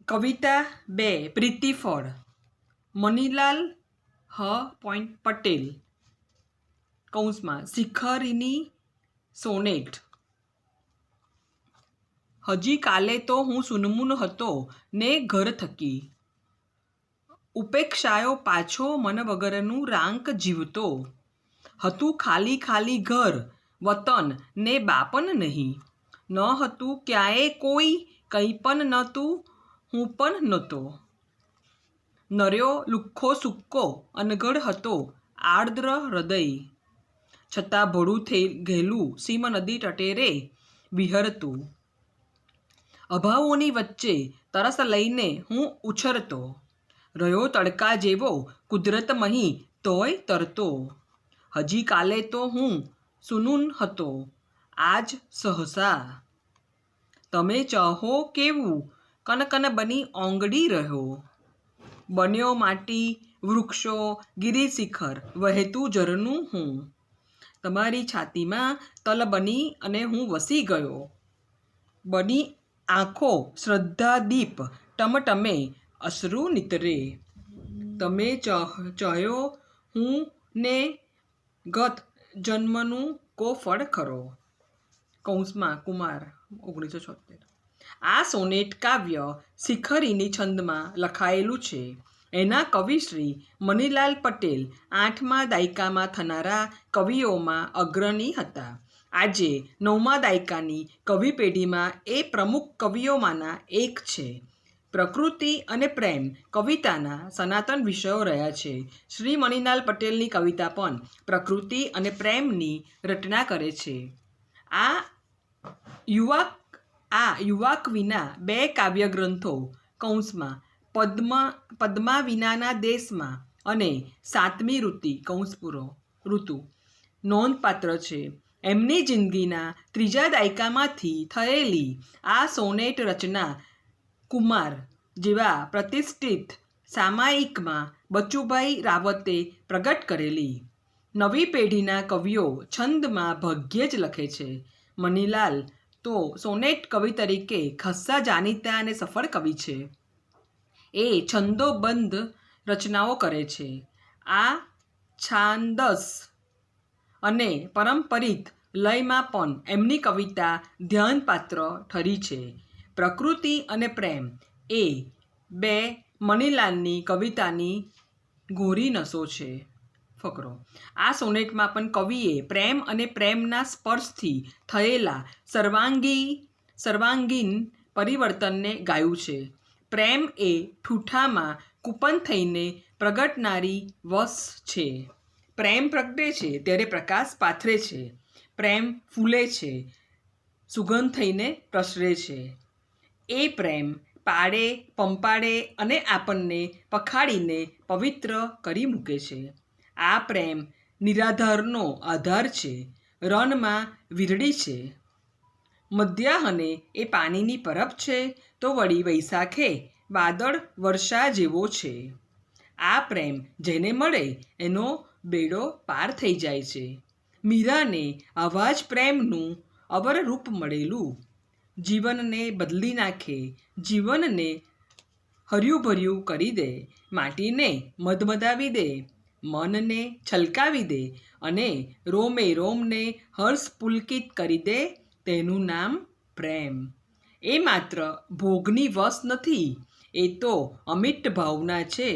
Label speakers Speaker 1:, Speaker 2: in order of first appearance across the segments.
Speaker 1: કવિતા 2 પ્રીતિફળ મનીલાલ પટેલ કૌંસમાં શિખરીની સોનેટ। હજી કાલે તો હું સુનમુન હતો ને ઘર થકી ઉપેક્ષાયો પાછો મન વગરનું રાંક જીવતો। હતું ખાલી ખાલી ઘર વતન ને બાપન નહીં, ન હતું ક્યાંય કોઈ કંઈ પણ નહોતું, હું પણ નહોતો। નર્યો લુખ્ખો સૂકો અનગઢ હતો આર્દ્ર હૃદય, છતાં ભોળું થઈ ગયેલું સીમ નદી તટેરે વિહરતું। અભાવોની વચ્ચે તરસ લઈને હું ઉછરતો, રહ્યો તડકા જેવો કુદરત મહી તોય તરતો। હજી કાલે તો હું સુનૂન હતો, આજ સહસા તમે ચાહો કેવું કનકન બની ઓંગળી રહ્યો। બન્યો માટી વૃક્ષો ગિરિશિખર વહેતું ઝરણું હું, તમારી છાતીમાં તલ બની અને હું વસી ગયો। બની આંખો શ્રદ્ધાદીપ ટમટમે અશ્રુ નીતરે, તમે ચાહ્યો હું ને ગત જન્મનું કો ફળ ખરો। કૌંસમાં કુમાર 1976। આ સોનેટ કાવ્ય શિખરીની છંદમાં લખાયેલું છે। એના કવિશ્રી મનીલાલ પટેલ 8મા દાયકામાં થનારા કવિઓમાં અગ્રણી હતા। આજે 9મા દાયકાની કવિ પેઢીમાં એ પ્રમુખ કવિઓમાંના એક છે। પ્રકૃતિ અને પ્રેમ કવિતાના સનાતન વિષયો રહ્યા છે। શ્રી મનીલાલ પટેલની કવિતા પણ પ્રકૃતિ અને પ્રેમની રચના કરે છે। આ યુવાક વિના 2 કાવ્યગ્રંથો કૌંસમાં પદ્મા વિનાના દેશમાં અને 7મી ઋતુ નોંધપાત્ર છે। એમની જિંદગીના 3જા દાયકામાંથી થયેલી આ સોનેટ રચના કુમાર જેવા પ્રતિષ્ઠિત સામાયિકમાં બચુભાઈ રાવતે પ્રગટ કરેલી। નવી પેઢીના કવિઓ છંદમાં ભાગ્યે જ લખે છે। મનીલાલ તો સોનેટ કવિ તરીકે ખાસ્સા જાણીતા અને સફળ કવિ છે। એ છંદોબદ્ધ રચનાઓ કરે છે। આ છાંદસ અને પારંપરિક લયમાં પણ એમની કવિતા ધ્યાનપાત્ર ઠરી છે। પ્રકૃતિ અને પ્રેમ એ 2 મનીલાલની કવિતાની ગોરી નસો છે। ફકરો આ સોનેટમાં પણ કવિએ પ્રેમ અને પ્રેમના સ્પર્શથી થયેલા સર્વાંગીણ પરિવર્તનને ગાયું છે। પ્રેમ એ ઠૂઠામાં કૂપન થઈને પ્રગટનારી વશ છે। પ્રેમ પ્રગટે છે ત્યારે પ્રકાશ પાથરે છે। પ્રેમ ફૂલે છે, સુગંધ થઈને પ્રસરે છે। એ પ્રેમ પાડે પંપાડે અને આપણને પખાડીને પવિત્ર કરી મૂકે છે। આ પ્રેમ નિરાધારનો આધાર છે, રણમાં વીરડી છે, મધ્યાહને એ પાણીની પરબ છે, તો વળી વૈશાખે વાદળ વર્ષા જેવો છે। આ પ્રેમ જેને મળે એનો બેડો પાર થઈ જાય છે। મીરાને આવા જ પ્રેમનું અવર રૂપ મળેલું, જીવનને બદલી નાખે, જીવનને હર્યુંભર્યું કરી દે, માટીને મધમધાવી દે, મનને છલકાવી દે અને રોમે રોમને હર્ષ પુલકિત કરી દે, તેનું નામ પ્રેમ। એ માત્ર ભોગની વશ નથી, એ તો અમિટ ભાવના છે,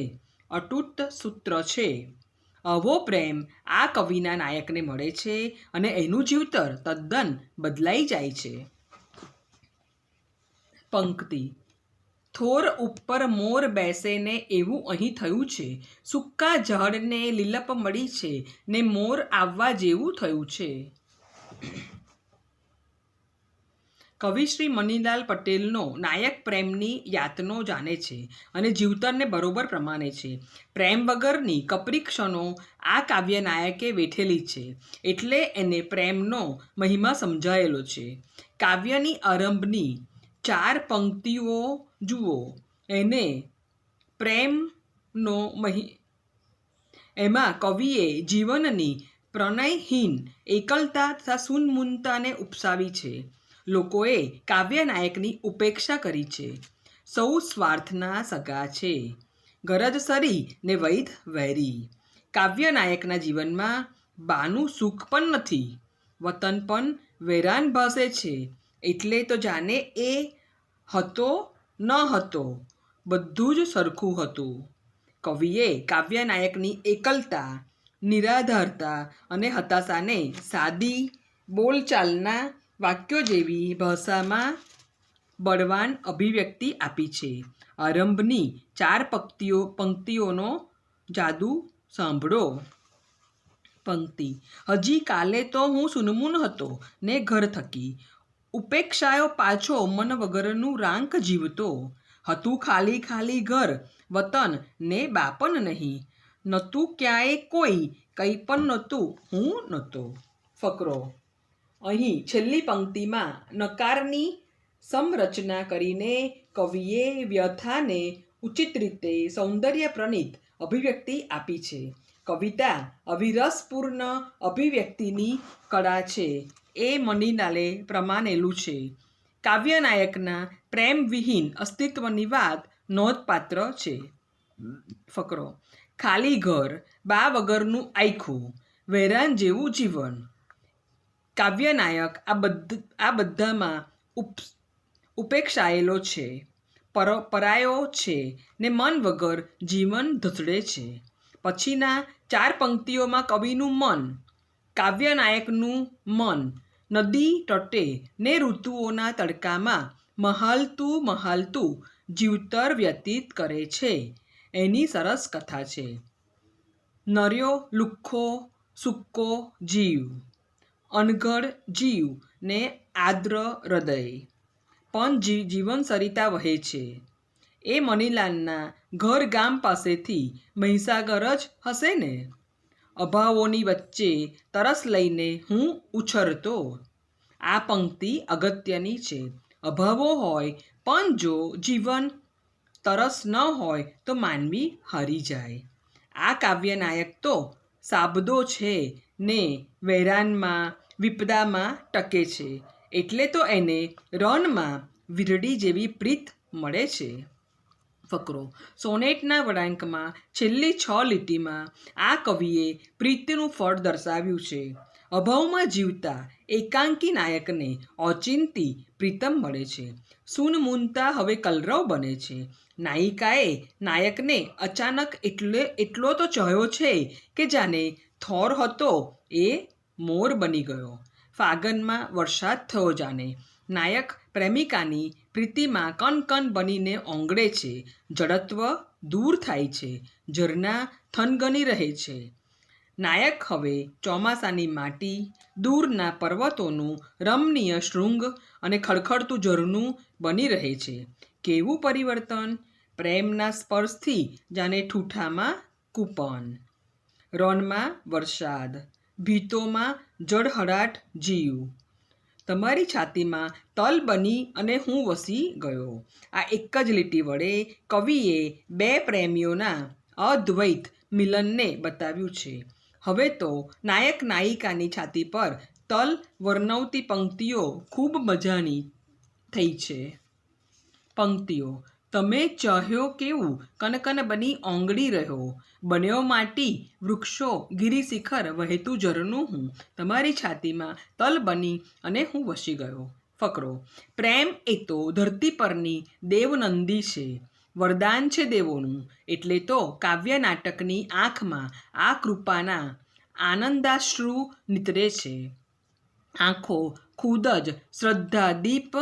Speaker 1: અતૂટ સૂત્ર છે। આવો પ્રેમ આ કવિના નાયકને મળે છે અને એનું જીવતર તદ્દન બદલાઈ જાય છે। પંક્તિ થોર ઉપર મોર બેસે ને એવું અહીં થયું છે, સૂકા ઝાડને લીલપ મળી છે ને મોર આવવા જેવું થયું છે। કવિશ્રી મનીલાલ પટેલનો નાયક પ્રેમની યાતનો જાણે છે અને જીવતરને બરોબર પ્રમાણે છે। પ્રેમ વગરની કપરી ક્ષણો આ કાવ્ય નાયકે વેઠેલી છે, એટલે એને પ્રેમનો મહિમા સમજાયેલો છે। કાવ્યની આરંભની 4 પંક્તિઓ જુઓ, એને પ્રેમનો એમાં કવિએ જીવનની પ્રણયહીન એકલતા તથા શૂન્યતાને ઉપસાવી છે। લોકોએ કાવ્ય નાયકની ઉપેક્ષા કરી છે। સૌ સ્વાર્થના સગા છે, ગરજ સરી ને વૈધ વૈરી. કાવ્ય નાયકના જીવનમાં બાનું સુખ પણ નથી, વતન પણ વેરાન ભાસે છે. એટલે તો જાણે એ હતો ન હતો, બધું જ સરખું હતું. કવિએ કાવ્ય નાયકની એકલતા, નિરાધારતા અને હતાશાને સાદી બોલચાલના વાક્યો જેવી ભાષામાં બળવાન અભિવ્યક્તિ આપી છે. આરંભની 4 પંક્તિઓનો જાદુ સાંભળો. પંક્તિ: હજી કાલે તો હું સૂનમૂન હતો ને ઘર થકી, ઉપેક્ષાયો પાછો મન વગરનું રાંક જીવતો. હતું ખાલી ખાલી ઘર વતન ને બાપન નહીં, નહોતું ક્યાંય કોઈ, કંઈ પણ નહોતું હું નહોતો. ફકરો: અહીં છેલ્લી પંક્તિમાં નકારની સમરચના કરીને કવિએ વ્યથાને ઉચિત રીતે સૌંદર્યપ્રણીત અભિવ્યક્તિ આપી છે. કવિતા અવિરસપૂર્ણ અભિવ્યક્તિની કળા છે એ મનીલાલે પ્રમાણેલું છે. કાવ્ય નાયકના પ્રેમવિહીન અસ્તિત્વની વાત નોંધપાત્ર છે. ફકરો: ખાલી ઘર, બા વગરનું આયખું, વેરાન જેવું જીવન. કાવ્ય નાયક આ બધામાં ઉપેક્ષાયેલો છે, પરાયો છે ને મન વગર જીવન ધસડે છે. પછીના 4 પંક્તિઓમાં કવિનું મન, કાવ્ય નાયકનું મન નદી તટે ને ઋતુઓના તડકામાં મહાલતું જીવતર વ્યતીત કરે છે. એની સરસ કથા છે. નર્યો લુખ્ખો સૂકો જીવ, અનઘડ જીવ ને આર્દ્ર હૃદય, પણ જીવન સરિતા વહે છે. એ મનીલાલના ઘર ગામ પાસેથી મહીસાગર જ હશે ને? અભાવોની વચ્ચે તરસ લઈને હું ઉછરતો. આ પંક્તિ અગત્યની છે. અભાવો હોય પણ જો જીવન તરસ ન હોય તો માનવી હારી જાય. આ કાવ્ય નાયક તો સાબદો છે ને વેરાનમાં વિપદામાં ટકે છે, એટલે તો એને રણમાં વીરડી જેવી પ્રીત મળે છે. ફકરો: સોનેટના વળાંકમાં છેલ્લી 6 લીટીમાં આ કવિએ પ્રીતિનું ફળ દર્શાવ્યું છે. અભાવમાં જીવતા એકાંકી નાયકને ઓચિંતી પ્રીતમ મળે છે. સૂનમૂનતા હવે કલરવ બને છે. નાયિકાએ નાયકને અચાનક એટલો તો ચાહ્યો છે કે જાણે થોર હતો એ મોર બની ગયો. ફાગનમાં વરસાદ થયો જાણે. નાયક પ્રેમિકાની પ્રીતિમાં કનકન બનીને ઓંગળે છે. જડત્વ દૂર થાય છે, ઝરણા થનગની રહે છે. નાયક હવે ચોમાસાની માટી, દૂરના પર્વતોનું રમણીય શૃંગ અને ખડખડતું ઝરણું બની રહે છે. કેવું પરિવર્તન! પ્રેમના સ્પર્શથી જાણે ઠૂઠામાં કૂપન, રણમાં વરસાદ, ભીતોમાં જળહળાટ જીવ. તમારી છાતીમાં તલ બની અને હું વસી ગયો. આ એક જ લીટી વડે કવિએ 2 પ્રેમીઓના અદ્વૈત મિલનને બતાવ્યું છે. હવે તો નાયક નાયિકાની છાતી પર તલ વર્ણવતી પંક્તિઓ ખૂબ મજાની થઈ છે. પંક્તિઓ: તમે ચાહ્યો કેવું કનકન બની ઓંગળી રહ્યો, બન્યો માટી વૃક્ષો ગિરિશિખર વહેતું ઝરણું હું, તમારી છાતીમાં તલ બની અને હું વસી ગયો. ફકરો: પ્રેમ એ તો ધરતી પરની દેવનંદી છે, વરદાન છે દેવોનું. એટલે તો કાવ્ય નાટકની આંખમાં આ કૃપાના આનંદાશ્રુ નીતરે છે. આંખો ખુદ જ શ્રદ્ધાદીપ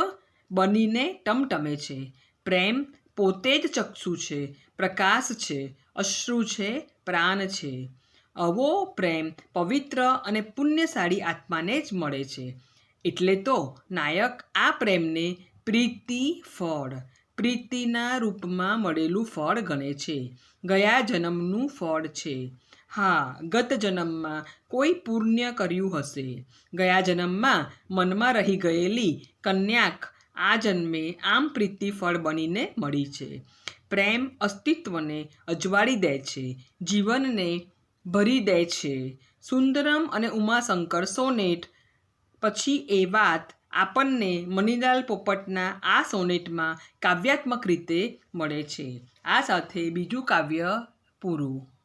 Speaker 1: બનીને ટમટમે છે. પ્રેમ પોતે જ ચક્ષુ છે, પ્રકાશ છે, અશ્રુ છે, પ્રાણ છે. આવો પ્રેમ પવિત્ર અને પુણ્યશાળી આત્માને જ મળે છે. એટલે તો નાયક આ પ્રેમને પ્રીતિના રૂપમાં મળેલું ફળ ગણે છે. ગયા જન્મનું ફળ છે. હા, ગત જન્મમાં કોઈ પુણ્ય કર્યું હશે. ગયા જન્મમાં મનમાં રહી ગયેલી કન્યાક આ જન્મે આમ પ્રીતિ ફળ બનીને મળી છે. પ્રેમ અસ્તિત્વને અજવાળી દે છે, જીવનને ભરી દે છે. સુંદરમ અને ઉમાશંકર સોનેટ પછી એ વાત આપણને મનીલાલ પોપટના આ સોનેટમાં કાવ્યાત્મક રીતે મળે છે. આ સાથે બીજું કાવ્ય પૂરું.